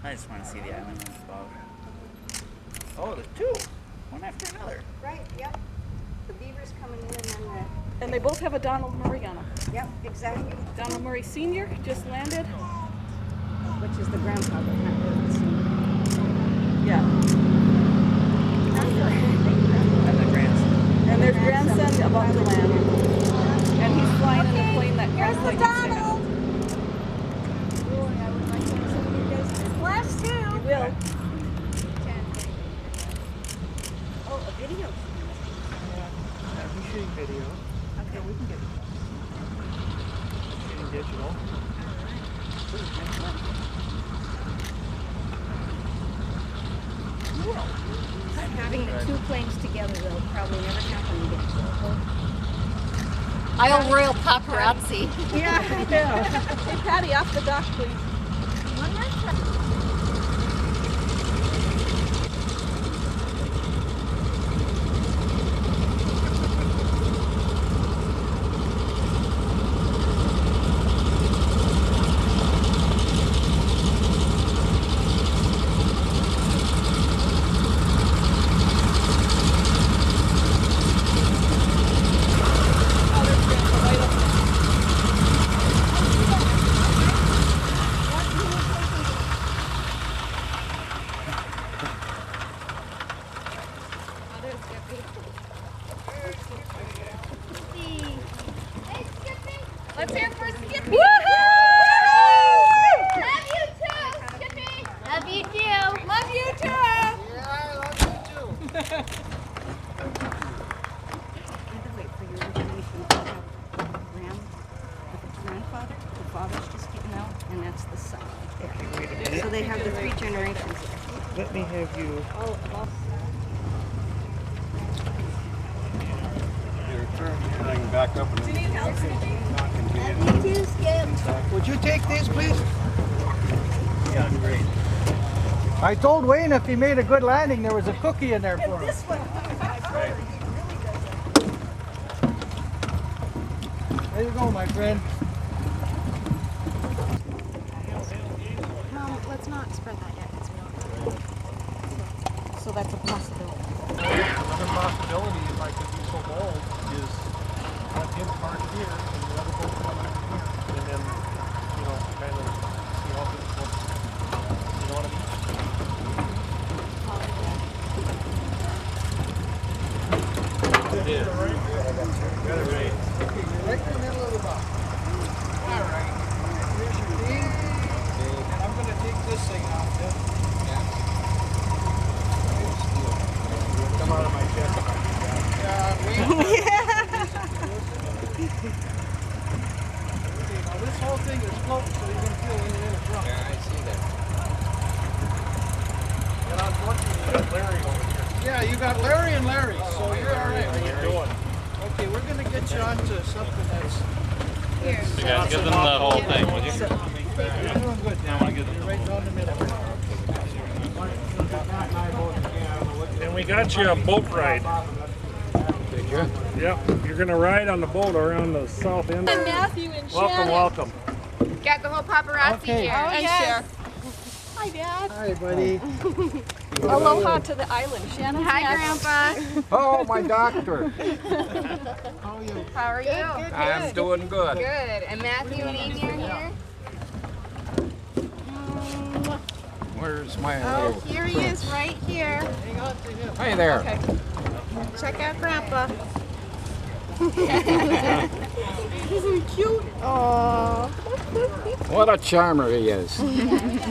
I just want to see the island above. Oh, there's two. One after another. Right, yep. The beaver's coming in and then And they both have a Donald Murray on them. yep, exactly. Donald Murray Sr. just landed. Which is the grandfather, not really the senior. Yeah. And the grandson. And there's grandson about to land. And he's flying in a plane that Here's the Grandpa used to have. Donald! Boy, I would like to see you guys splash too. You will. Oh, a video. Yeah, we're shooting video. Okay, we can get it. Shooting digital. Having the two planes together will probably never happen again. I'll royal paparazzi. Yeah. Hey, Patty, off the dock, please. One more time. Let's hear it for Skippy. Woohoo! Love you too, Skippy. Love you too. Love you too. Yeah, I love you too. Wait for your information. I have Graham, the grandfather, the father's just getting out, and that's the son right there. So they have the three generations. Let me have you. Oh, well. Your turn. I can back up and. Do you need help? Would you take these, please? Yeah, great. I told Wayne if he made a good landing, there was a cookie in there for him. This one. There you go, my friend. Mom, let's not spread that yet. So that's a possibility. Another possibility, if I could be so bold, is let him park here and the other boat come over here. And then, you know, kind of see how this looks. You know what I mean? It is. Got it right. Right in the middle of the box. All right. Here's your feed. And I'm going to take this thing off then. Come out of my chest. Okay, now this whole thing is floating, so you're going to feel a little drunk. Yeah, I see that. And unfortunately, you got Larry over here. Yeah, you got Larry and Larry, so you're all right. How you doing? Okay, we're going to get you onto something that's... Here. You guys give them the whole thing, would you? You're doing good now. You're right down the middle. And we got you a boat ride. Did you? Yep, you're gonna ride on the boat around the south end. And Matthew and Welcome, welcome. Got the whole paparazzi Okay. here. Oh, And yes. Cher. Hi, Dad. Hi, buddy. Aloha to the island. Shannon. Hi, Grandpa. Oh, my doctor. How are you? How are you? I'm doing good. Good. And Matthew and Amy are here. Where's my Oh, little... here he is, right here. Hang on to him. Hi there. Okay. Check out Grandpa. Isn't he cute? Oh. What a charmer he is.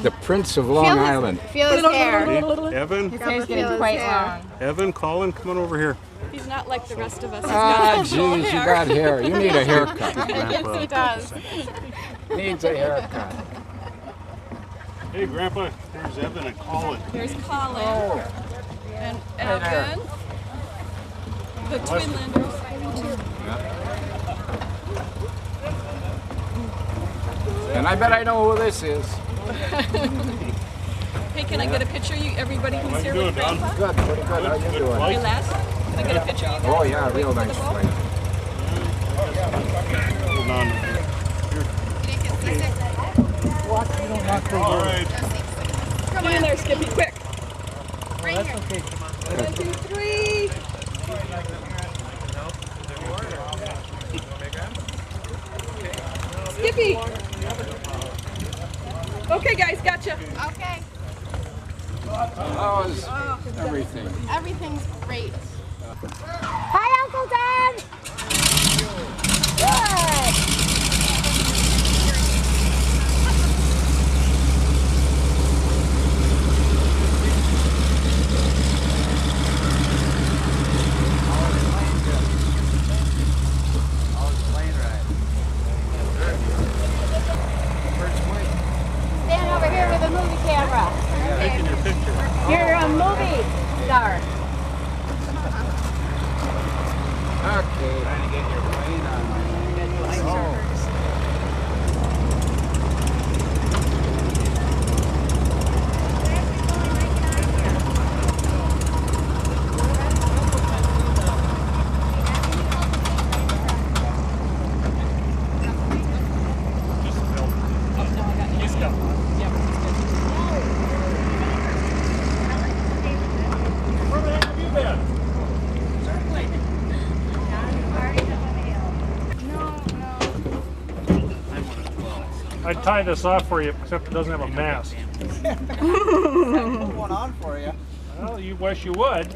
The Prince of Long Island. Feel his hair. Evan, His hair's getting quite long. Evan, Colin, come on over here. He's not like the rest of us. He's Ah, got full geez, you hair. got hair. You need a haircut. Yes, he does. Needs a haircut. Hey, Grandpa, there's Evan and Colin. There's Colin Oh, and there. Evan, the twin landers. and I bet I know who this is. Hey, can I get a picture of you, everybody who's here with Don? Grandpa? Good, pretty good. How you doing? Hey, Les, can I get a picture of you guys? Oh, yeah, real nice For the boat? place. Hold on. What? You don't want to All right. Skippy, quick. Right that's okay. Come on. 1, 2, 3. Skippy. Okay, guys, gotcha. Okay. How's everything? Everything's great. Hi, Uncle Don. Good. Stand over here with a movie camera. Taking your picture. You're a movie star. Okay. Trying to get your plane on. He's got one. Where the heck have you been? I'd tie this off for you, except it doesn't have a mast. Put one on for you. Well, you wish you would.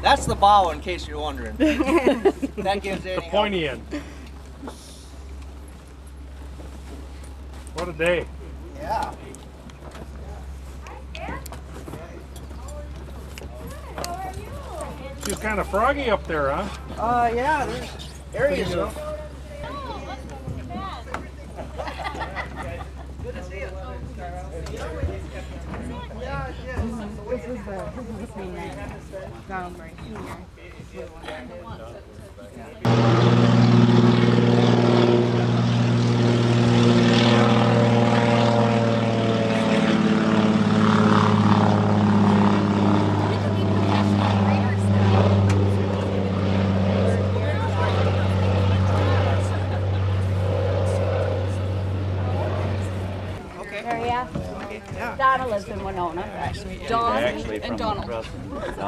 That's the bow, in case you're wondering. That gives The any pointy end. What a day. Yeah. She's kind of froggy up there, huh? Yeah, there's areas of. Good to see you. This is the same name. Donald Murray Sr. Yeah. Donna lives in Winona. Don and Donald.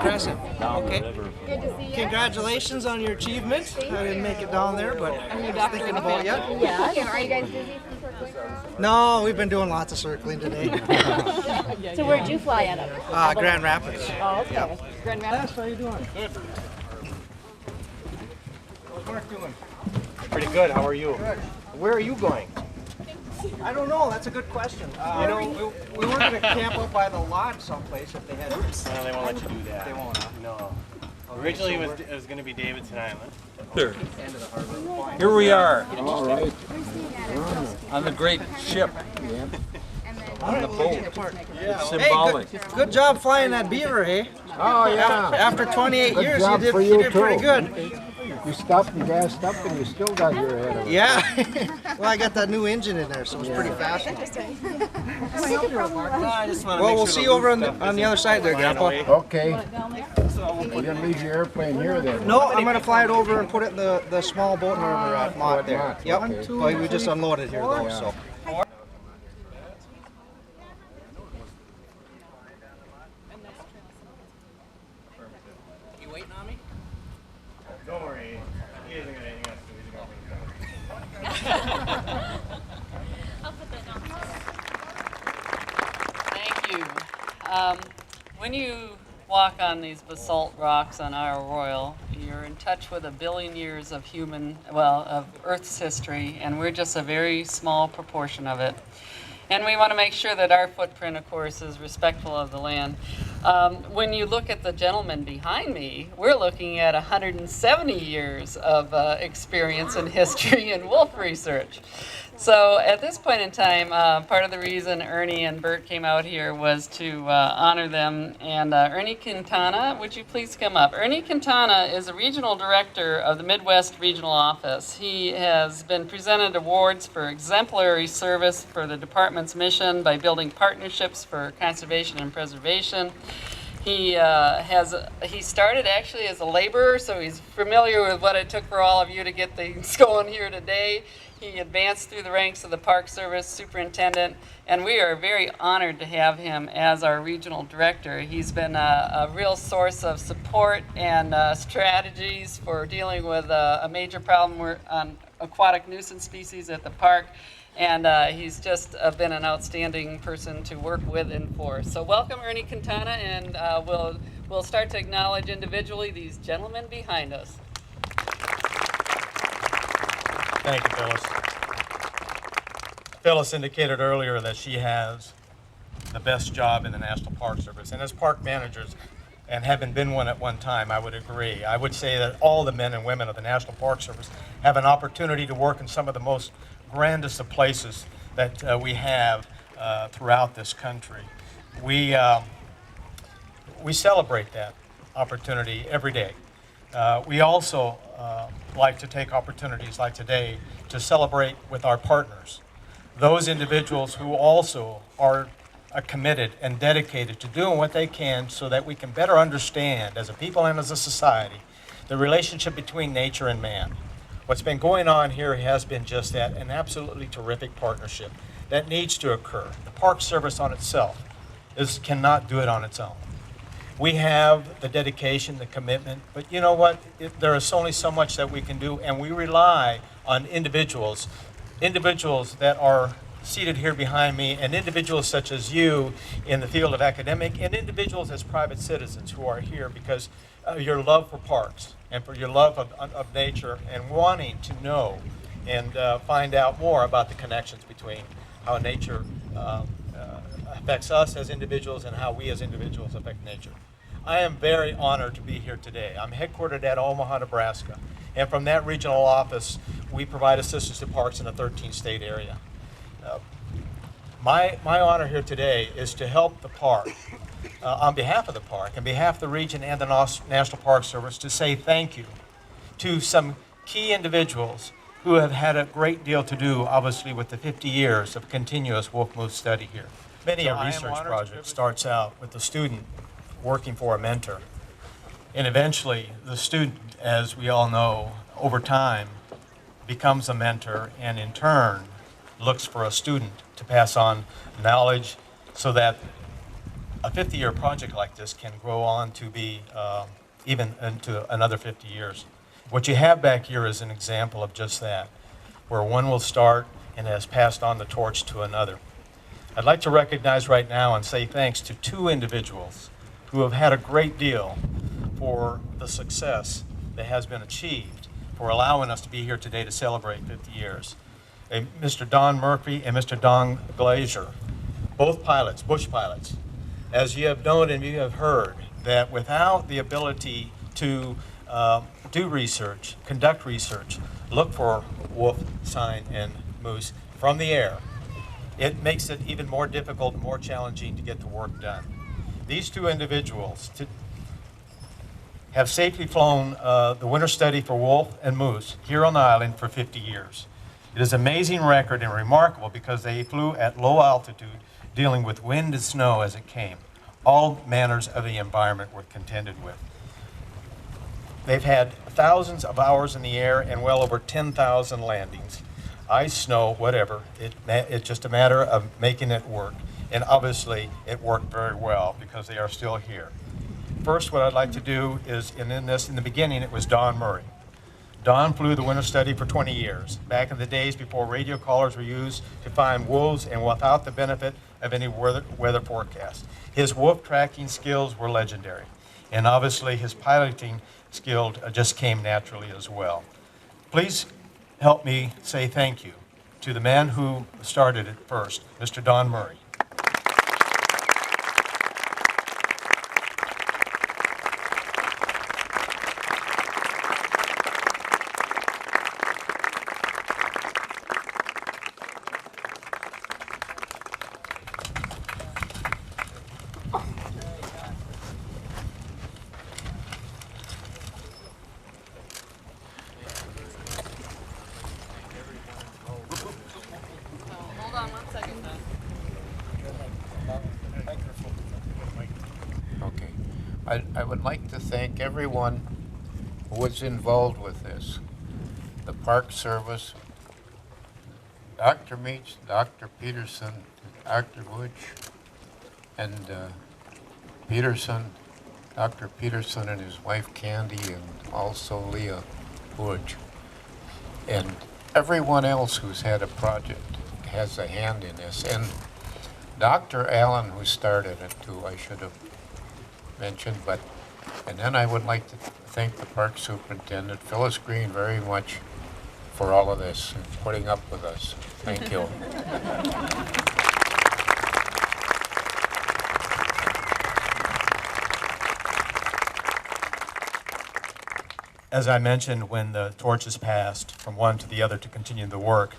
Crescent. Okay. Good to see you. Congratulations on your achievement. I didn't make it down there, but I was thinking about you. Yeah. Are you guys busy from circling? No, we've been doing lots of circling today. So where'd you fly out of? Grand Rapids. Oh, okay. Grand Rapids. How you doing? Good. How's Mark doing? Pretty good. How are you? Good. Where are you going? I don't know. That's a good question. We were going to camp up by the lodge someplace if they had. Well, they won't let you do that. They won't. No. Originally, it was going to be Davidson Island. Sure. End of the harbor. Here we are All right. on the great ship. On the boat. Yeah. Symbolic. Hey, good job flying that beaver, eh? Oh, yeah. After 28 Good years, job you for did, you, you did pretty too. good. You stopped and gassed up and you still got your head of it. Yeah. Well, I got that new engine in there, so it's pretty fast. I just want to Well, we'll see you over on the other side there, Grandpa. Okay. You're gonna leave your airplane here then? No, I'm gonna fly it over and put it in the small boat where we're at, Mott there. Mott, Yep. okay. Well, we just unloaded here though, so. You waiting on me? Don't worry. He isn't going to anything else to do. He's going to be I'll put that down. Thank you. When you walk on these basalt rocks on our Royal, you're in touch with 1 billion years of of Earth's history, and we're just a very small proportion of it. And we want to make sure that our footprint, of course, is respectful of the land. When you look at the gentleman behind me, we're looking at 170 years of experience in history and wolf research. So at this point in time, part of the reason Ernie and Bert came out here was to honor them. And Ernie Quintana, would you please come up? Ernie Quintana is a regional director of the Midwest Regional Office. He has been presented awards for exemplary service for the department's mission by building partnerships for conservation and preservation. He he started actually as a laborer, so he's familiar with what it took for all of you to get things going here today. He advanced through the ranks of the Park Service Superintendent, and we are very honored to have him as our regional director. He's been a real source of support and strategies for dealing with a major problem on aquatic nuisance species at the park. And he's just been an outstanding person to work with and for. So welcome, Ernie Quintana, and we'll start to acknowledge individually these gentlemen behind us. Thank you, Phyllis. Phyllis indicated earlier that she has the best job in the National Park Service. And as park managers, and having been one at one time, I would agree. I would say that all the men and women of the National Park Service have an opportunity to work in some of the most grandest of places that we have throughout this country. We celebrate that opportunity every day. We also like to take opportunities like today to celebrate with our partners, those individuals who also are committed and dedicated to doing what they can so that we can better understand as a people and as a society the relationship between nature and man. What's been going on here has been just that, an absolutely terrific partnership that needs to occur. The Park Service on itself cannot do it on its own. We have the dedication, the commitment, but you know what? There is only so much that we can do, and we rely on individuals that are seated here behind me, and individuals such as you in the field of academic, and individuals as private citizens who are here because your love for parks and for your love of nature and wanting to know and find out more about the connections between how nature affects us as individuals and how we as individuals affect nature. I am very honored to be here today. I'm headquartered at Omaha, Nebraska, and from that regional office, we provide assistance to parks in a 13-state area. My honor here today is to help the park, on behalf of the park, on behalf of the region and the National Park Service, to say thank you to some key individuals who have had a great deal to do, obviously, with the 50 years of continuous wolf-moose study here. Many a research project starts out with the student working for a mentor. And eventually, the student, as we all know, over time, becomes a mentor and in turn looks for a student to pass on knowledge so that a 50-year project like this can grow on to be even into another 50 years. What you have back here is an example of just that, where one will start and has passed on the torch to another. I'd like to recognize right now and say thanks to two individuals who have had a great deal for the success that has been achieved for allowing us to be here today to celebrate 50 years. Mr. Don Murphy and Mr. Don Glaser, both pilots, bush pilots. As you have known and you have heard, that without the ability to do research, conduct research, look for wolf, sign, and moose from the air, it makes it even more difficult and more challenging to get the work done. These two individuals have safely flown the winter study for wolf and moose here on the island for 50 years. It is an amazing record and remarkable because they flew at low altitude, dealing with wind and snow as it came. All manners of the environment were contended with. They've had thousands of hours in the air and well over 10,000 landings. Ice, snow, whatever, it's just a matter of making it work. And obviously, it worked very well because they are still here. First, what I'd like to do is, in the beginning, it was Don Murray. Don flew the winter study for 20 years, back in the days before radio collars were used to find wolves and without the benefit of any weather forecast. His wolf tracking skills were legendary, and obviously his piloting skill just came naturally as well. Please help me say thank you to the man who started it first, Mr. Don Murray. Hold on one second, Don. I would like to thank everyone who was involved with this. The Park Service, Dr. Meach, Dr. Peterson, Dr. Butch, and Peterson, Dr. Peterson and his wife Candy, and also Leah Butch. And everyone else who's had a project has a hand in this. And Dr. Allen, who started it too, I should have mentioned, and then I would like to thank the park superintendent, Phyllis Green, very much for all of this and putting up with us. Thank you. As I mentioned, when the torch is passed from one to the other to continue the work,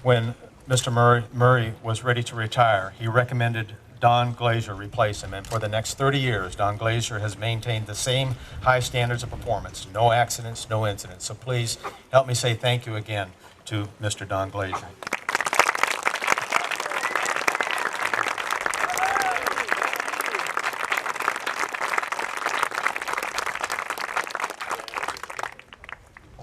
when Mr. Murray was ready to retire, he recommended Don Glaser replace him. And for the next 30 years, Don Glaser has maintained the same high standards of performance. No accidents, no incidents. So please help me say thank you again to Mr. Don Glaser.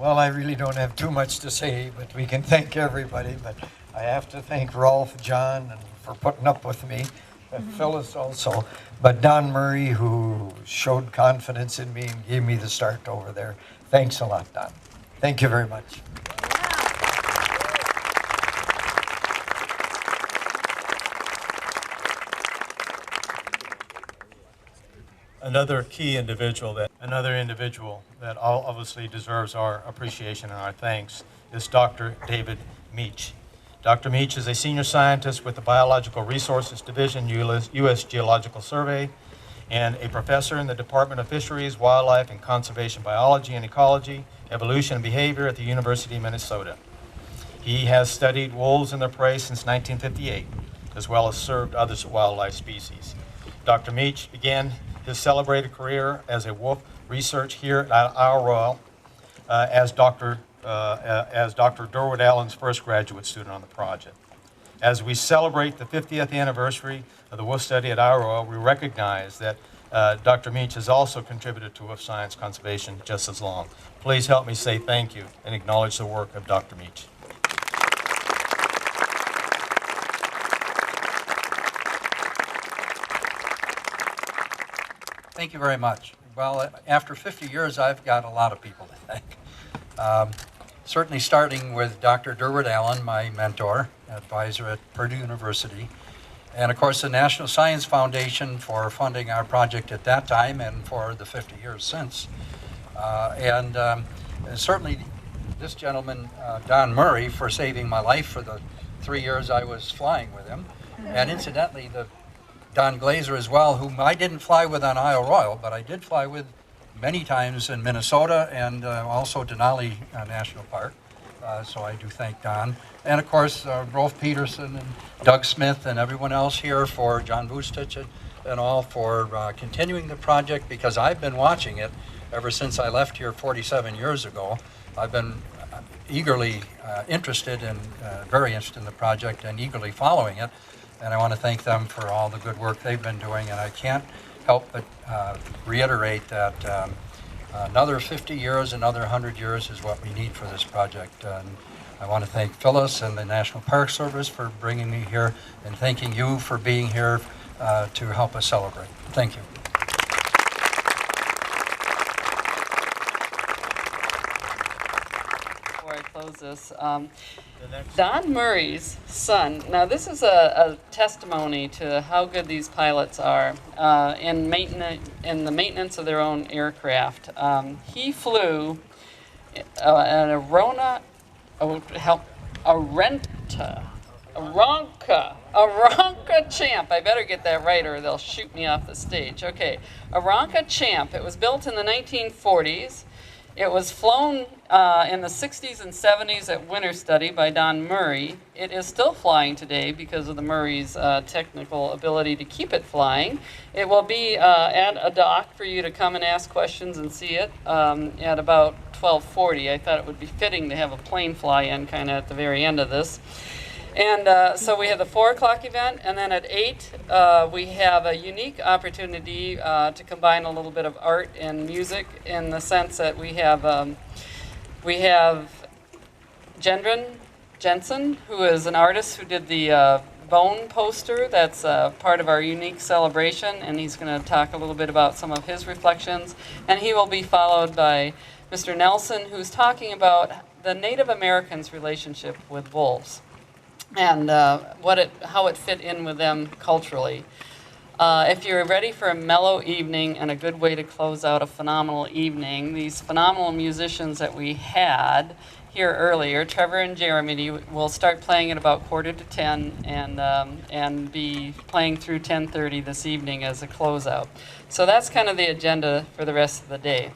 Well, I really don't have too much to say, but we can thank everybody. But I have to thank Rolf, John, and for putting up with me, and Phyllis also. But Don Murray, who showed confidence in me and gave me the start over there. Thanks a lot, Don. Thank you very much. Another individual that all obviously deserves our appreciation and our thanks is Dr. David Meach. Dr. Meach is a senior scientist with the Biological Resources Division, U.S. Geological Survey, and a professor in the Department of Fisheries, Wildlife, and Conservation Biology and Ecology, Evolution and Behavior at the University of Minnesota. He has studied wolves and their prey since 1958, as well as served other wildlife species. Dr. Meach began his celebrated career as a wolf research here at our Royal as Dr. Durwood Allen's first graduate student on the project. As we celebrate the 50th anniversary of the wolf study at our Royal, we recognize that Dr. Meach has also contributed to wolf science conservation just as long. Please help me say thank you and acknowledge the work of Dr. Meach. Thank you very much. Well, after 50 years, I've got a lot of people to thank. Certainly starting with Dr. Durwood Allen, my mentor, advisor at Purdue University, and of course the National Science Foundation for funding our project at that time and for the 50 years since. And certainly this gentleman, Don Murray, for saving my life for the 3 years I was flying with him. And incidentally, Don Glaser as well, whom I didn't fly with on Isle Royal, but I did fly with many times in Minnesota and also Denali National Park. So I do thank Don. And of course, Rolf Peterson and Doug Smith and everyone else here, for John Vustich and all, for continuing the project, because I've been watching it ever since I left here 47 years ago. I've been eagerly interested and very interested in the project and eagerly following it. And I want to thank them for all the good work they've been doing. And I can't help but reiterate that another 50 years, another 100 years is what we need for this project. And I want to thank Phyllis and the National Park Service for bringing me here, and thanking you for being here to help us celebrate. Thank you. Before I close this, Don Murray's son. Now, this is a testimony to how good these pilots are in the maintenance of their own aircraft. He flew an Aronca Champ. I better get that right or they'll shoot me off the stage. Okay, Aronca Champ. It was built in the 1940s. It was flown in the 60s and 70s at winter study by Don Murray. It is still flying today because of the Murray's technical ability to keep it flying. It will be at a dock for you to come and ask questions and see it at about 12:40. I thought it would be fitting to have a plane fly in kind of at the very end of this. And so we have the 4 o'clock event, and then at 8, we have a unique opportunity to combine a little bit of art and music in the sense that we have Gendron Jensen, who is an artist who did the bone poster. That's part of our unique celebration, and he's going to talk a little bit about some of his reflections. And he will be followed by Mr. Nelson, who's talking about the Native Americans' relationship with wolves and how it fit in with them culturally. If you're ready for a mellow evening and a good way to close out a phenomenal evening, these phenomenal musicians that we had here earlier, Trevor and Jeremy, will start playing at about 9:45 and be playing through 10:30 this evening as a closeout. So that's kind of the agenda for the rest of the day.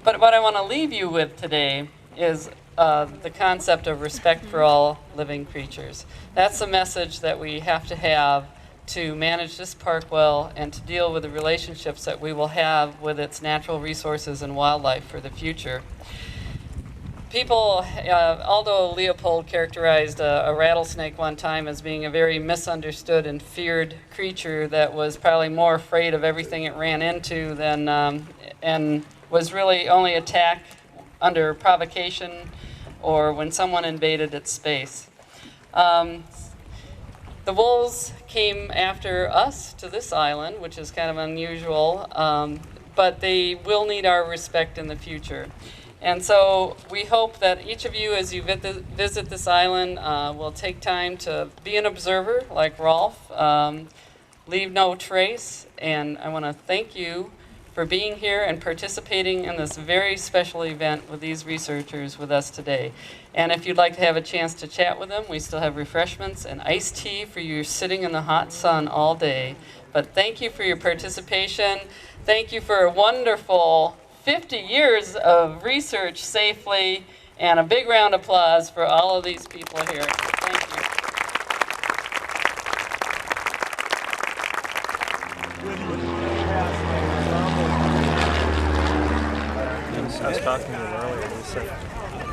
But what I want to leave you with today is the concept of respect for all living creatures. That's the message that we have to manage this park well and to deal with the relationships that we will have with its natural resources and wildlife for the future. People, Aldo Leopold characterized a rattlesnake one time as being a very misunderstood and feared creature that was probably more afraid of everything it ran into than, and was really only attacked under provocation or when someone invaded its space. The wolves came after us to this island, which is kind of unusual, but they will need our respect in the future. And so we hope that each of you, as you visit this island, will take time to be an observer like Rolf, leave no trace, and I want to thank you for being here and participating in this very special event with these researchers with us today. And if you'd like to have a chance to chat with them, we still have refreshments and iced tea for you sitting in the hot sun all day. But thank you for your participation. Thank you for a wonderful 50 years of research safely, and a big round of applause for all of these people here. Thank you. I was talking to them earlier. They said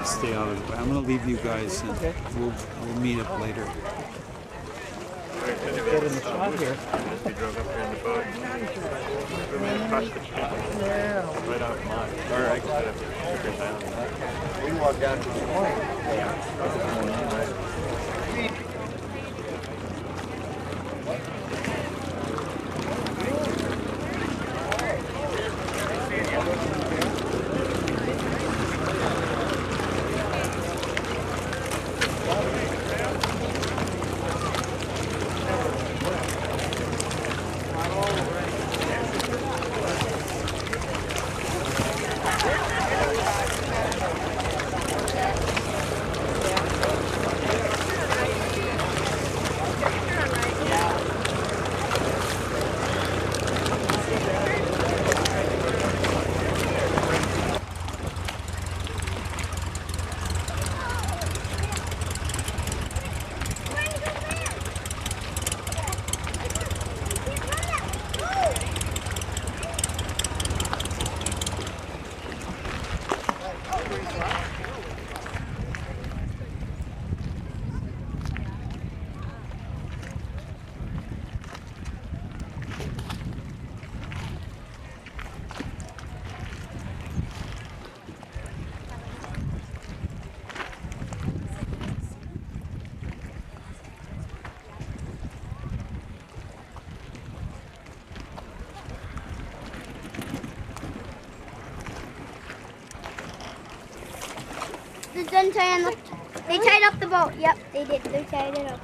stay on it. I'm going to leave you guys, and we'll meet up later. Get in the spot here. We drove up here in the boat. We went across the street. Right off mine. Or I could have figured down. We walked down to the point. Yeah. They tied up the boat. Yep, they did. They tied it up.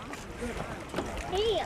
Hey.